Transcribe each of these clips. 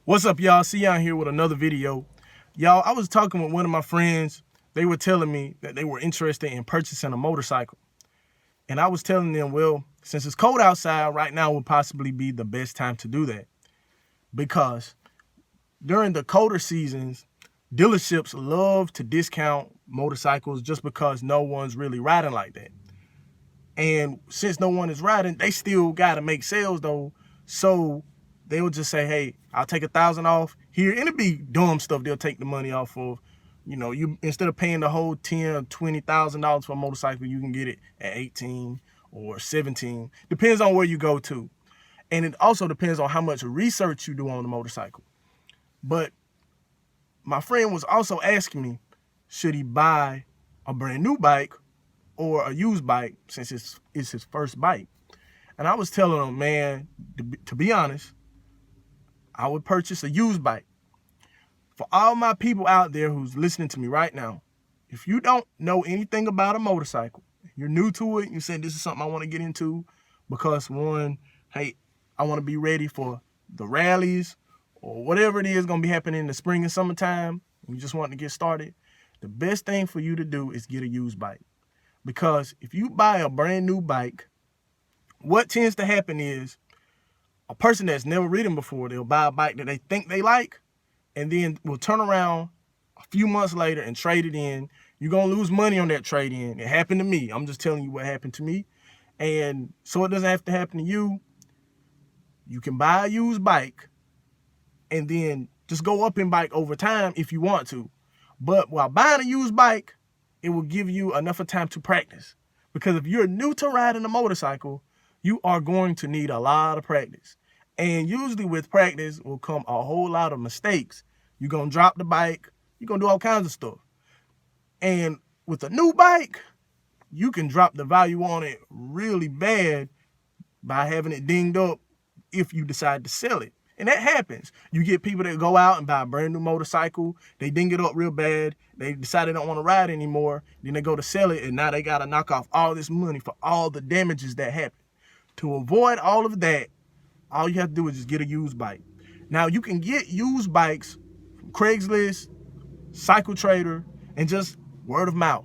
What's up, y'all? Sion here with another video. Y'all, I was talking with one of my friends. They were telling me that they were interested in purchasing a motorcycle. And I was telling them, well, since it's cold outside, right now would possibly be the best time to do that. Because during the colder seasons, dealerships love to discount motorcycles just because no one's really riding like that. And since no one is riding, they still got to make sales though. So they'll just say, hey, I'll take 1,000 off here. And it'd be dumb stuff they'll take the money off of. You know, you instead of paying the whole $10,000 or $20,000 for a motorcycle, you can get it at 18 or 17. Depends on where you go to. And it also depends on how much research you do on the motorcycle. But my friend was also asking me, should he buy a brand new bike or a used bike since it's his first bike? And I was telling him, man, to be honest, I would purchase a used bike. For all my people out there who's listening to me right now, if you don't know anything about a motorcycle, you're new to it, you said this is something I want to get into because one, hey, I want to be ready for the rallies or whatever it is going to be happening in the spring and summertime, you just want to get started, the best thing for you to do is get a used bike. Because if you buy a brand new bike, what tends to happen is a person that's never ridden before, they'll buy a bike that they think they like, and then will turn around a few months later and trade it in. You're going to lose money on that trade-in. It happened to me. I'm just telling you what happened to me. And so it doesn't have to happen to you. You can buy a used bike and then just go up in bike over time if you want to. But while buying a used bike, it will give you enough of time to practice. Because if you're new to riding a motorcycle, you are going to need a lot of practice. And usually with practice will come a whole lot of mistakes. You're going to drop the bike. You're going to do all kinds of stuff. And with a new bike, you can drop the value on it really bad by having it dinged up if you decide to sell it. And that happens. You get people that go out and buy a brand new motorcycle. They ding it up real bad. They decide they don't want to ride anymore. Then they go to sell it, and now they got to knock off all this money for all the damages that happen. To avoid all of that, all you have to do is just get a used bike. Now, you can get used bikes from Craigslist, Cycle Trader, and just word of mouth.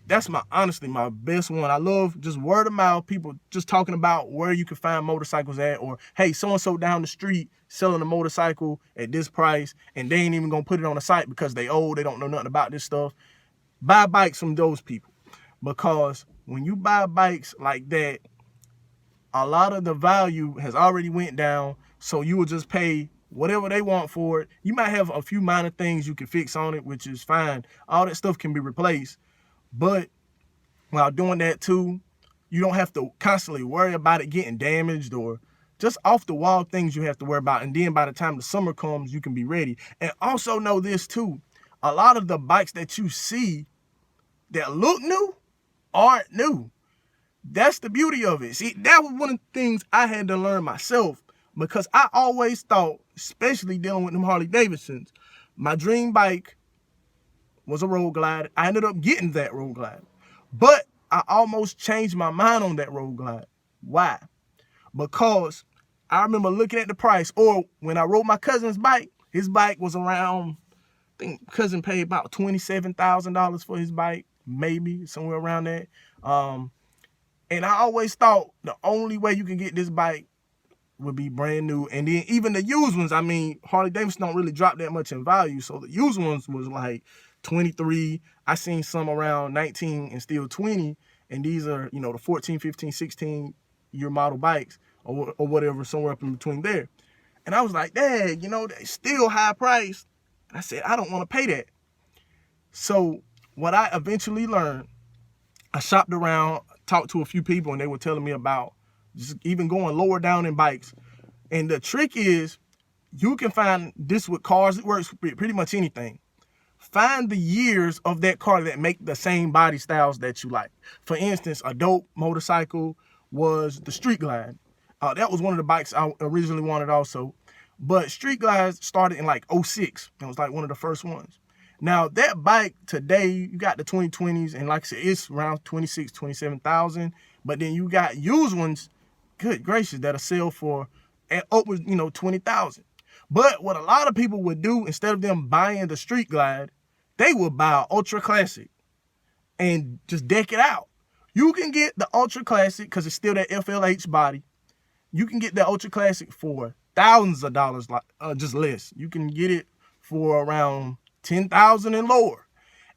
That's honestly my best one. I love just word of mouth, people just talking about where you can find motorcycles at, or hey, so-and-so down the street selling a motorcycle at this price, and they ain't even gonna put it on the site because they old, they don't know nothing about this stuff. Buy bikes from those people, because when you buy bikes like that, a lot of the value has already went down, so you will just pay whatever they want for it. You might have a few minor things you can fix on it, which is fine. All that stuff can be replaced. But while doing that too, you don't have to constantly worry about it getting damaged or just off the wall things you have to worry about. And then by the time the summer comes, you can be ready. And also know this too, a lot of the bikes that you see that look new aren't new. That's the beauty of it. See, that was one of the things I had to learn myself, because I always thought, especially dealing with them Harley Davidsons, my dream bike was a Road Glide. I ended up getting that Road Glide, but I almost changed my mind on that Road Glide. Why? Because I remember looking at the price, or when I rode my cousin's bike, his bike was around, I think cousin paid about $27,000 for his bike, maybe somewhere around that. And I always thought the only way you can get this bike would be brand new. And then even the used ones, I mean, Harley Davidson don't really drop that much in value. So the used ones was like 23. I seen some around 19 and still 20. And these are, you know, the 14, 15, 16 year model bikes or whatever, somewhere up in between there. And I was like, Dad, you know, they still high price. I said, I don't want to pay that. So what I eventually learned, I shopped around, talked to a few people, and they were telling me about just even going lower down in bikes. And the trick is, you can find this with cars. It works with pretty much anything. Find the years of that car that make the same body styles that you like. For instance, a dope motorcycle was the Street Glide. That was one of the bikes I originally wanted also. But Street Glide started in like 06. It was like one of the first ones. Now, that bike today, you got the 2020s, and like I said, it's around 26, 27,000. But then you got used ones, good gracious, that'll sell for upwards, 20,000. But what a lot of people would do, instead of them buying the Street Glide, they would buy an Ultra Classic and just deck it out. You can get the Ultra Classic because it's still that FLH body. You can get the Ultra Classic for thousands of dollars, just less. You can get it for around $10,000 and lower.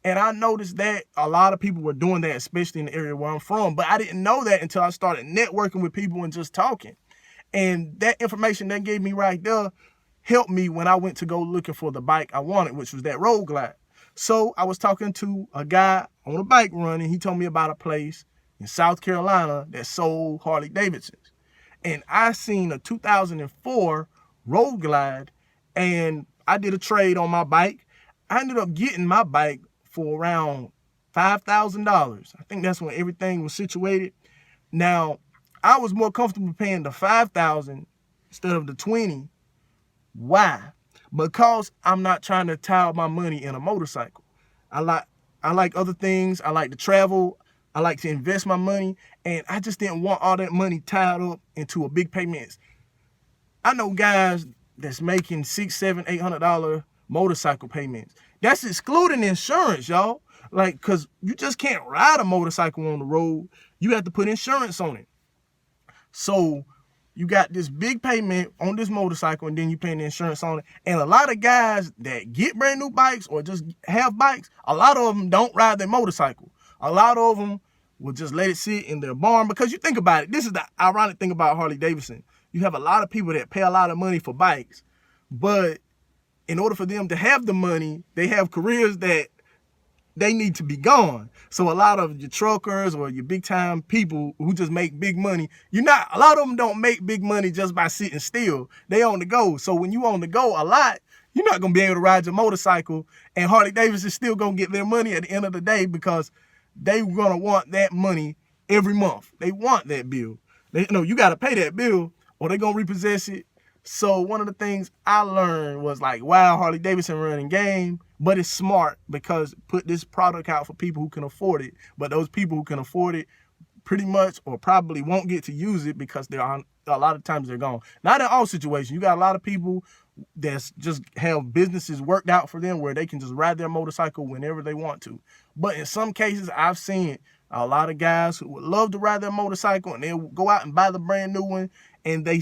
And I noticed that a lot of people were doing that, especially in the area where I'm from. But I didn't know that until I started networking with people and just talking. And that information they gave me right there helped me when I went to go looking for the bike I wanted, which was that Road Glide. So I was talking to a guy on a bike run, and he told me about a place in South Carolina that sold Harley Davidsons. And I seen a 2004 Road Glide, and I did a trade on my bike. I ended up getting my bike for around $5,000. I think that's when everything was situated. Now, I was more comfortable paying the $5,000 instead of the $20,000. Why? Because I'm not trying to tie my money in a motorcycle. I like other things. I like to travel. I like to invest my money, and I just didn't want all that money tied up into a big payment. I know guys that's making $600, $700, $800 motorcycle payments. That's excluding insurance, y'all. Like, cause you just can't ride a motorcycle on the road. You have to put insurance on it. So you got this big payment on this motorcycle, and then you paying the insurance on it. And a lot of guys that get brand new bikes or just have bikes, a lot of them don't ride their motorcycle. A lot of them will just let it sit in their barn, because you think about it. This is the ironic thing about Harley Davidson. You have a lot of people that pay a lot of money for bikes, but in order for them to have the money, they have careers that they need to be gone. So a lot of your truckers or your big time people who just make big money, a lot of them don't make big money just by sitting still. They on the go. So when you on the go a lot, you're not going to be able to ride your motorcycle, and Harley Davidson is still going to get their money at the end of the day, because they're going to want that money every month. They want that bill. You got to pay that bill or they're going to repossess it. So one of the things I learned was like, wow, Harley Davidson running game, but it's smart because put this product out for people who can afford it. But those people who can afford it pretty much or probably won't get to use it because a lot of times they're gone. Not in all situations. You got a lot of people that's just have businesses worked out for them where they can just ride their motorcycle whenever they want to. But in some cases, I've seen a lot of guys who would love to ride their motorcycle, and they'll go out and buy the brand new one, and they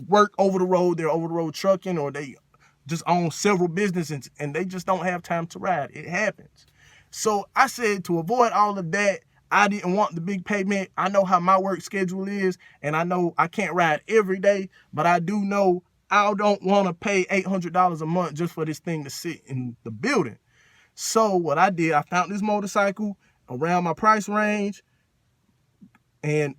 work over the road. They're over the road trucking, or they just own several businesses, and they just don't have time to ride. It happens. So I said, to avoid all of that, I didn't want the big payment. I know how my work schedule is, and I know I can't ride every day, but I do know I don't want to pay $800 a month just for this thing to sit in the building. So what I did, I found this motorcycle around my price range and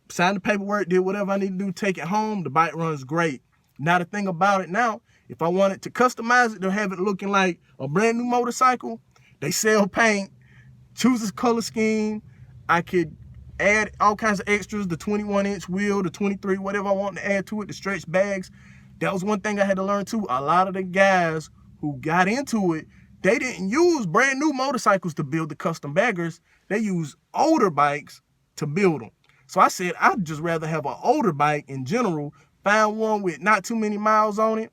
signed the paperwork, did whatever I need to do, take it home. The bike runs great. Now the thing about it now, if I wanted to customize it to have it looking like a brand new motorcycle, they sell paint, choose a color scheme. I could add all kinds of extras, the 21-inch wheel, the 23, whatever I want to add to it, the stretch bags. That was one thing I had to learn too. A lot of the guys who got into it, they didn't use brand new motorcycles to build the custom baggers. They used older bikes to build them. So I said, I'd just rather have an older bike in general, find one with not too many miles on it.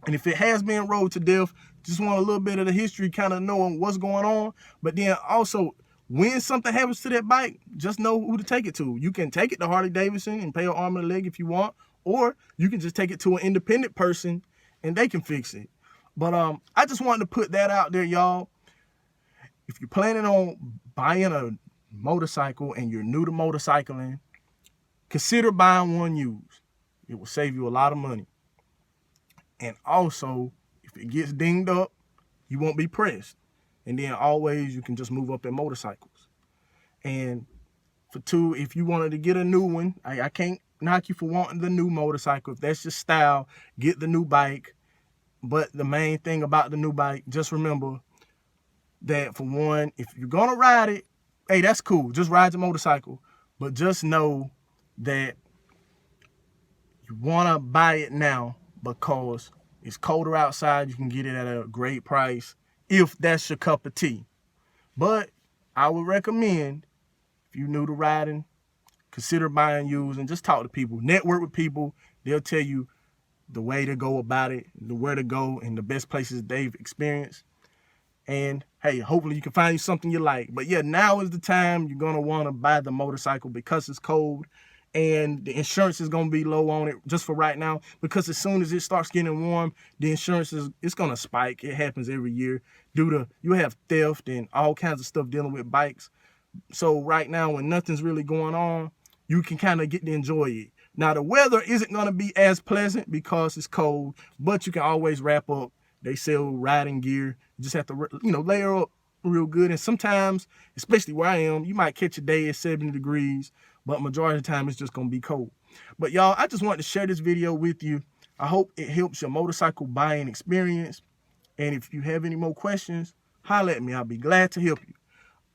And if it has been rode to death, just want a little bit of the history, kind of knowing what's going on. But then also, when something happens to that bike, just know who to take it to. You can take it to Harley Davidson and pay an arm and a leg if you want, or you can just take it to an independent person and they can fix it. But I just wanted to put that out there, y'all. If you're planning on buying a motorcycle and you're new to motorcycling, consider buying one used. It will save you a lot of money. And also, if it gets dinged up, you won't be pressed. And then always you can just move up in motorcycles. And for two, if you wanted to get a new one, I can't knock you for wanting the new motorcycle. If that's your style, get the new bike. But the main thing about the new bike, just remember that for one, if you're going to ride it, hey, that's cool. Just ride your motorcycle. But just know that you want to buy it now because it's colder outside. You can get it at a great price if that's your cup of tea. But I would recommend, if you're new to riding, consider buying used and just talk to people. Network with people. They'll tell you the way to go about it, the where to go, and the best places they've experienced. And hey, hopefully you can find you something you like. But yeah, now is the time you're gonna want to buy the motorcycle because it's cold and the insurance is gonna be low on it just for right now. Because as soon as it starts getting warm, the insurance it's gonna spike. It happens every year due to you have theft and all kinds of stuff dealing with bikes. So right now, when nothing's really going on, you can kind of get to enjoy it. Now the weather isn't gonna be as pleasant because it's cold, but you can always wrap up. They sell riding gear. You just have to, layer up real good. And sometimes, especially where I am, you might catch a day at 70 degrees, but majority of the time it's just gonna be cold. But y'all, I just wanted to share this video with you. I hope it helps your motorcycle buying experience. And if you have any more questions, holler at me. I'll be glad to help you.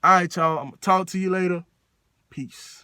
All right, y'all, I'm gonna talk to you later. Peace.